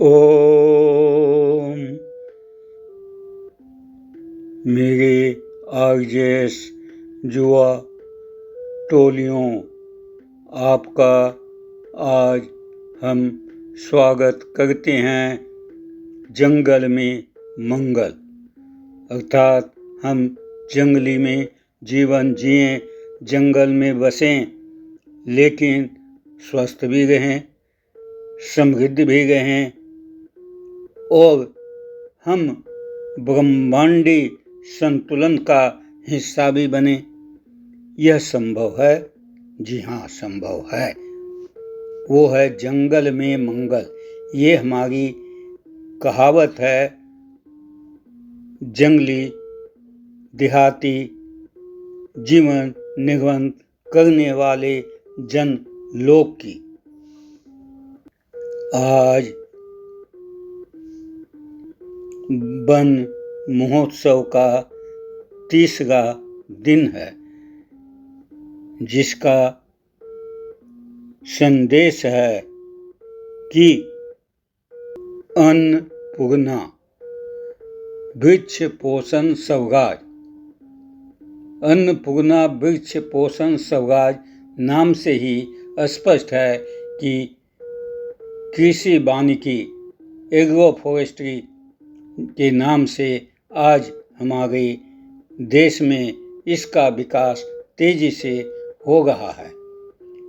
ओम मेरे आरजेएस जुआ टोलियों, आपका आज हम स्वागत करते हैं जंगल में मंगल, अर्थात हम जंगली में जीवन जिएं, जंगल में बसें, लेकिन स्वस्थ भी रहें, समृद्ध भी रहें और हम ब्रह्मांडी संतुलन का हिस्सा भी बने। यह संभव है, जी हाँ संभव है। वो है जंगल में मंगल। ये हमारी कहावत है जंगली देहाती जीवन निर्वाह करने वाले जन लोग की। आज वन महोत्सव का 30वां दिन है, जिसका संदेश है कि अन्नपूर्णा वृक्ष पोषण सौगात। अन्नपूर्णा वृक्ष पोषण सौगात नाम से ही स्पष्ट है कि कृषि वानिकी एग्रो फॉरेस्ट्री के नाम से आज हमारे देश में इसका विकास तेजी से हो रहा है।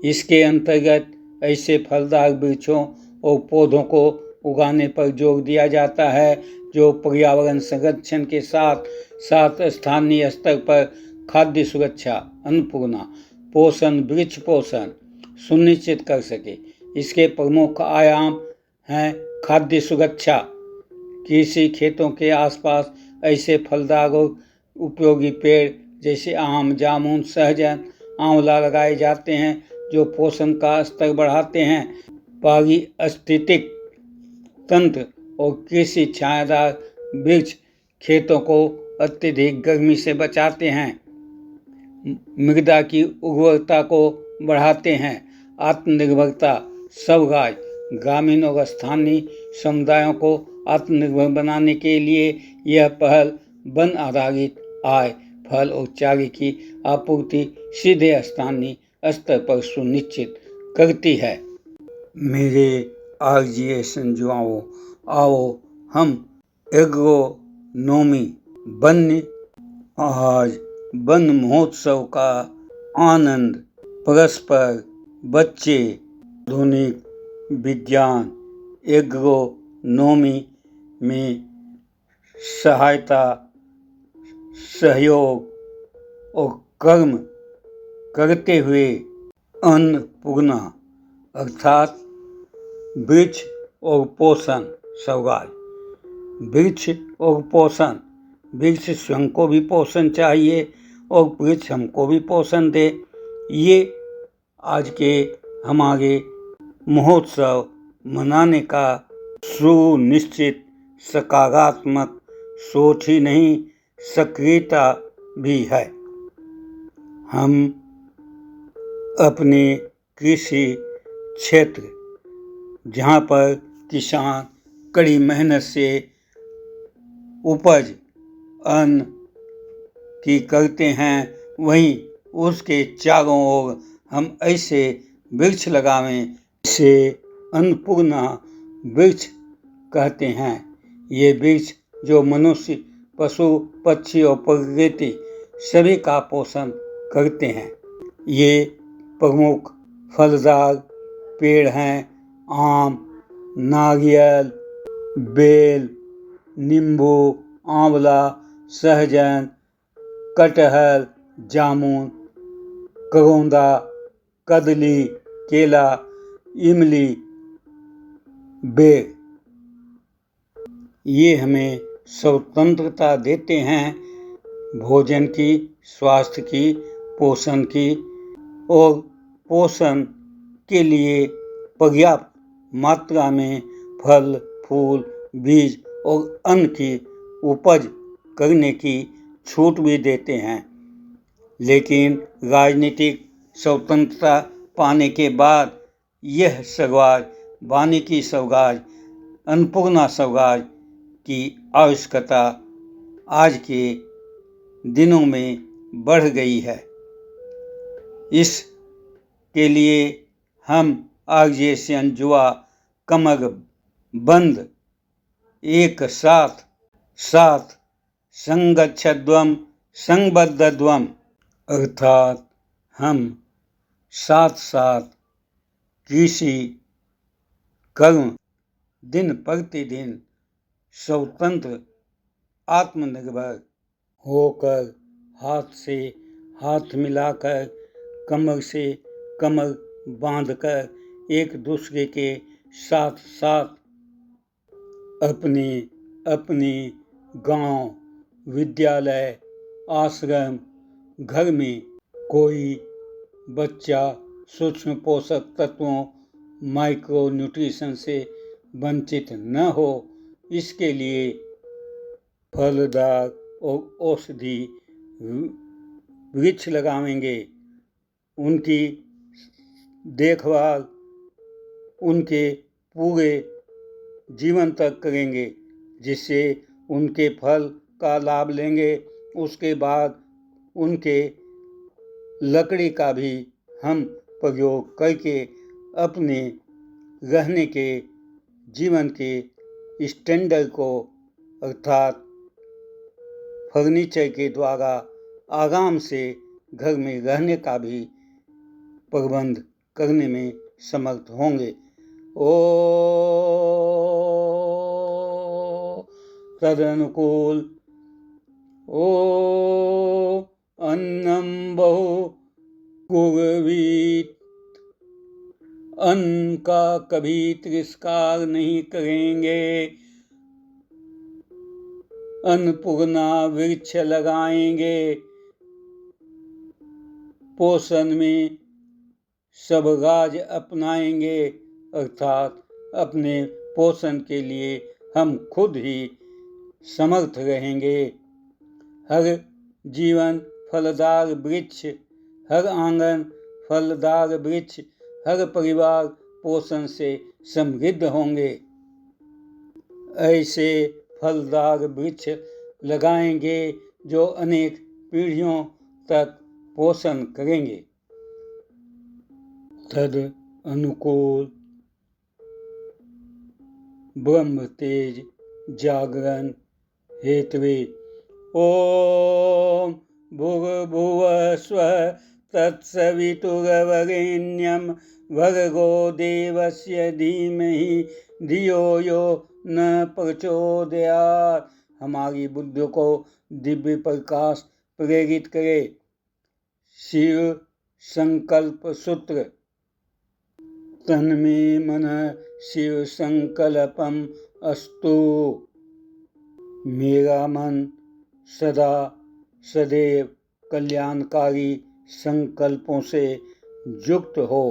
इसके अंतर्गत ऐसे फलदार वृक्षों और पौधों को उगाने पर जोर दिया जाता है जो पर्यावरण संरक्षण के साथ साथ स्थानीय स्तर पर खाद्य सुरक्षा, अन्नपूर्णा पोषण, वृक्ष पोषण सुनिश्चित कर सके। इसके प्रमुख आयाम हैं खाद्य सुरक्षा। कृषि खेतों के आसपास ऐसे फलदार और उपयोगी पेड़ जैसे आम, जामुन, सहजन, आंवला लगाए जाते हैं जो पोषण का स्तर बढ़ाते हैं। पारिस्थितिक तंत्र और कृषि छायादार वृक्ष खेतों को अत्यधिक गर्मी से बचाते हैं, मृदा की उर्वरता को बढ़ाते हैं। आत्मनिर्भरता सौगात ग्रामीण और स्थानीय समुदायों को आत्मनिर्भर बनाने के लिए यह पहल वन आधारित आय, फल और चारे की आपूर्ति सीधे स्थानीय स्तर पर सुनिश्चित करती है। मेरे आरजीएस जुआओं, आओ हम एग्रोनॉमी वन्य आज वन महोत्सव का आनंद परस्पर बच्चे आधुनिक विज्ञान एग्रोनॉमी में सहायता, सहयोग और कर्म करते हुए अन्नपूर्णा अर्थात वृक्ष और पोषण सौगात। वृक्ष और पोषण, वृक्ष स्वयं को भी पोषण चाहिए और वृक्ष हमको भी पोषण दे। ये आज के हमारे महोत्सव मनाने का सुनिश्चित सकारात्मक सोच ही नहीं, सक्रियता भी है। हम अपने कृषि क्षेत्र, जहाँ पर किसान कड़ी मेहनत से उपज अन्न की करते हैं, वहीं उसके चारों ओर हम ऐसे वृक्ष लगावें इसे अन्नपूर्णा वृक्ष कहते हैं। ये वृक्ष जो मनुष्य, पशु, पक्षी और प्रकृति सभी का पोषण करते हैं। ये प्रमुख फलदार पेड़ हैं आम, नारियल, बेल, नींबू, आंवला, सहजन, कटहल, जामुन, करौंदा, कदली, केला, इमली, बेर। ये हमें स्वतंत्रता देते हैं भोजन की, स्वास्थ्य की, पोषण की और पोषण के लिए पर्याप्त मात्रा में फल, फूल, बीज और अन्न की उपज करने की छूट भी देते हैं। लेकिन राजनीतिक स्वतंत्रता पाने के बाद यह सौगात, वानिकी सौगात अन्नपूर्णा स्वराज की आवश्यकता आज के दिनों में बढ़ गई है। इसके लिए हम ऑर्गेनाइजेशन युवा कमर बंद एक साथ संगच्छध्वम संबद्धध्वम अर्थात हम साथ साथ कृषि कर्म दिन प्रतिदिन स्वतंत्र आत्मनिर्भर होकर हाथ से हाथ मिलाकर कमर से कमर बांधकर एक दूसरे के साथ साथ अपने अपने गांव, विद्यालय, आश्रम, घर में कोई बच्चा सूक्ष्म पोषक तत्वों माइक्रो न्यूट्रिशन से वंचित न हो, इसके लिए फलदार और औषधि वृक्ष लगाएंगे, उनकी देखभाल उनके पूरे जीवन तक करेंगे, जिससे उनके फल का लाभ लेंगे। उसके बाद उनके लकड़ी का भी हम प्रयोग करके अपने रहने के जीवन के स्टैंडर्ड को अर्थात फर्नीचर के द्वारा आराम से घर में रहने का भी प्रबंध करने में समर्थ होंगे। ओ तदनुकूल ओ अन्नम बहु कुर्वीत, अन्न का कभी तिरस्कार नहीं करेंगे। अन्नपूर्णा वृक्ष लगाएंगे। पोषण में सब राज अपनाएंगे, अर्थात अपने पोषण के लिए हम खुद ही समर्थ रहेंगे। हर जीवन फलदार वृक्ष, हर आंगन फलदार वृक्ष, हर परिवार पोषण से समृद्ध होंगे। ऐसे फलदार वृक्ष लगाएंगे जो अनेक पीढ़ियों तक पोषण करेंगे। तद अनुकूल ब्रह्म तेज जागरण हेतवे ओम भूर्भुवः स्वः तत्सवितुर्वरेण्यं भर्गो देवस्य धीमहि धियो यो न प्रचोदयात्। हमारी बुद्धि को दिव्य प्रकाश प्रेरित करे। शिव संकल्प सूत्र। तन्मे मनः शिव संकल्पम अस्तु। मेरा मन सदा सदैव कल्याणकारी संकल्पों से युक्त हो।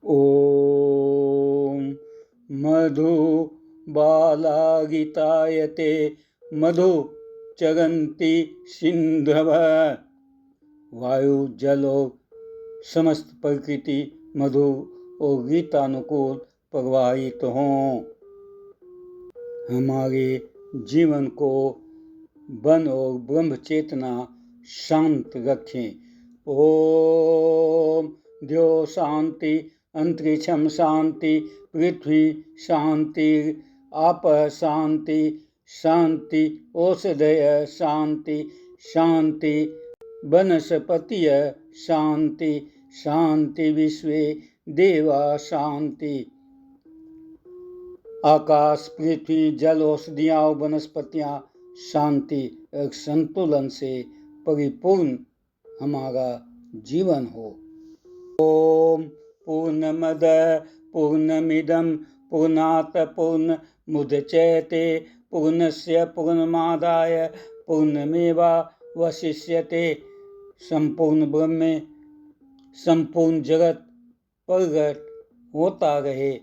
ओम मधु बालागितायते मधु चरन्ति सिंधवः। वायु जल और समस्त प्रकृति मधु और गीतानुकूल प्रवाहित हों। हमारे जीवन को वन और ब्रह्म चेतना शांत रखें। ओम द्यो शांति, अंतरिक्षम शांति, पृथ्वी शांति, आप शांति, शांति औषधय शांति, शांति वनस्पतिय शांति, शांति विश्वे देवा शांति। आकाश, पृथ्वी, जल, औषधियाँ और वनस्पतियाँ शांति और संतुलन से परिपूर्ण हमारा जीवन हो। ओम पूर्णमद पूर्णमिदं पूर्णात् पूर्णमुदच्यते पूर्णस्य पूर्णमादाय पूर्णमेवावशिष्यते। संपूर्ण ब्रह्म में संपूर्ण जगत प्रकट होता रहे।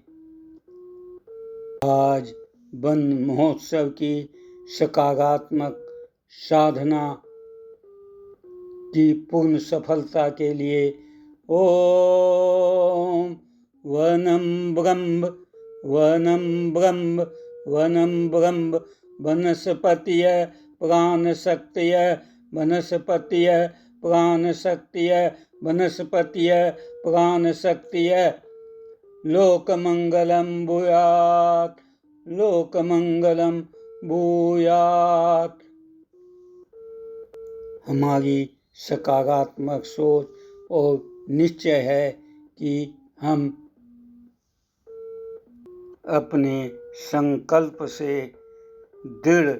आज वन महोत्सव की सकारात्मक साधना की पूर्ण सफलता के लिए ओम वनम ब्रह्म वनं ब्रह्म वनस्पतय प्राणशक्तय वनस्पतय प्राणशक्तय वनस्पतय प्राणशक्तय। लोकमंगलम भूयात् लोकमंगलम भूयात्। हमारी सकारात्मक सोच और निश्चय है कि हम अपने संकल्प से दृढ़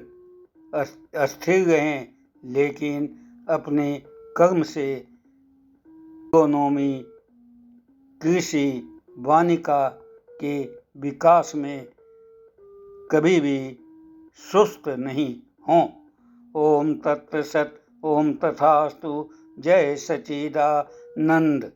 स्थिर रहें, लेकिन अपने कर्म से इकोनॉमी, कृषि, वानिका के विकास में कभी भी सुस्त नहीं हों। ओम तत्सत। ओम तथास्तु। जय सच्चिदानंद।